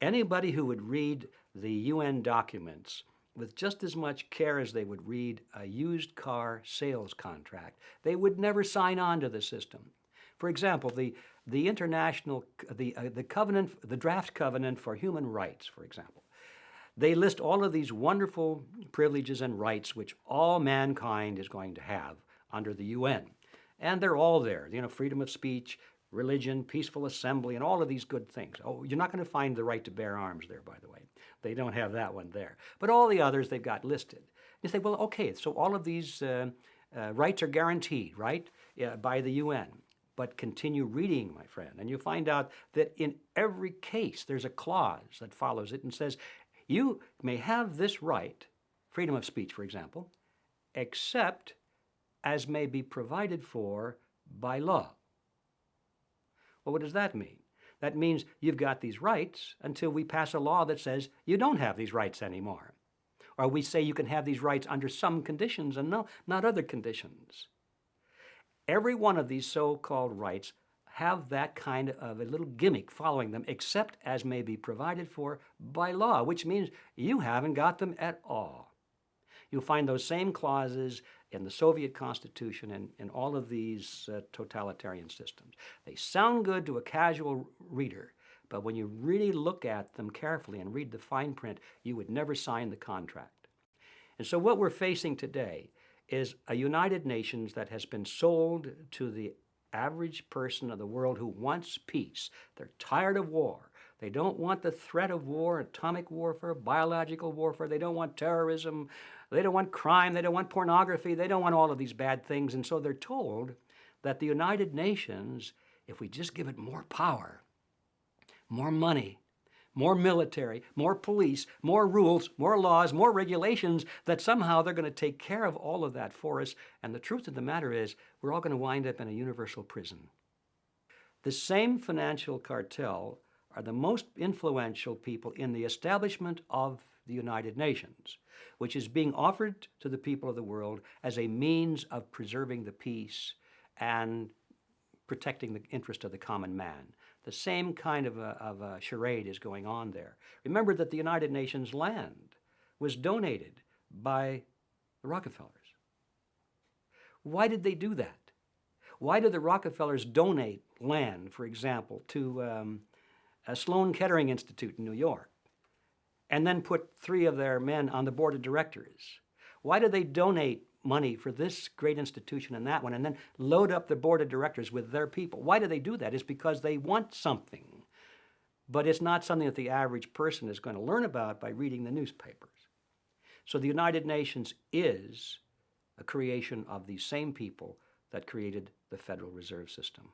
Anybody who would read the UN documents with just as much care as they would read a used car sales contract, they would never sign on to the system. For example, the international, the covenant, the draft covenant for human rights, for example, they list all of these wonderful privileges and rights which all mankind is going to have under the UN. And they're all there, freedom of speech, religion, peaceful assembly, and all of these good things. Oh, you're not going to find the right to bear arms there, by the way. They don't have that one there. But all the others they've got listed. You say, well, okay, so all of these rights are guaranteed, right, by the UN. But continue reading, my friend, and you find out that in every case there's a clause that follows it and says, you may have this right, freedom of speech, for example, except as may be provided for by law. Well, what does that mean? That means you've got these rights until we pass a law that says you don't have these rights anymore. Or we say you can have these rights under some conditions and not other conditions. Every one of these so-called rights have that kind of a little gimmick following them, except as may be provided for by law, which means you haven't got them at all. You'll find those same clauses in the Soviet Constitution and in all of these totalitarian systems. They sound good to a casual reader, but when you really look at them carefully and read the fine print, you would never sign the contract. And so what we're facing today is a United Nations that has been sold to the average person of the world who wants peace. They're tired of war. They don't want the threat of war, atomic warfare, biological warfare. They don't want terrorism. They don't want crime. They don't want pornography. They don't want all of these bad things. And so they're told that the United Nations, if we just give it more power, more money, more military, more police, more rules, more laws, more regulations, that somehow they're going to take care of all of that for us. And the truth of the matter is, we're all going to wind up in a universal prison. The same financial cartel are the most influential people in the establishment of the United Nations, which is being offered to the people of the world as a means of preserving the peace and protecting the interest of the common man. The same kind of a charade is going on there. Remember that the United Nations land was donated by the Rockefellers. Why did they do that? Why did the Rockefellers donate land, for example, to a Sloan Kettering Institute in New York, and then put 3 of their men on the board of directors? Why did they donate money for this great institution and that one, and then load up the board of directors with their people? Why do they do that? It's because they want something, but it's not something that the average person is going to learn about by reading the newspapers. So the United Nations is a creation of these same people that created the Federal Reserve System.